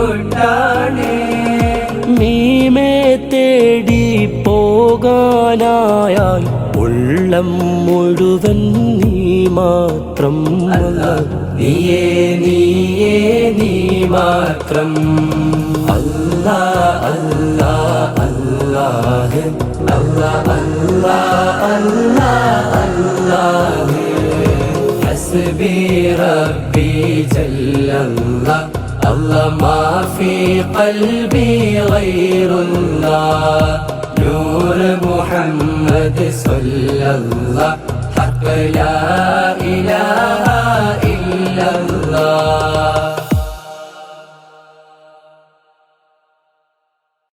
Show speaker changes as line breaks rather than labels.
തൊട്ടാണേ
നീമേ തേടി പോകാനായാൽ ഉള്ളം മുഴുവൻ നീ മാത്രം
നീയേ നീയേ നീ മാത്രം അല്ലാ അല്ലാ അല്ലാഹ് അല്ലാ അല്ലാ അല്ലാ അല്ലാഹ് ഹസ്ബി റബ്ബി ജല്ലല്ലാഹ് الله ما في قلبي غير الله نور محمد صلى الله حق لا إله إلا الله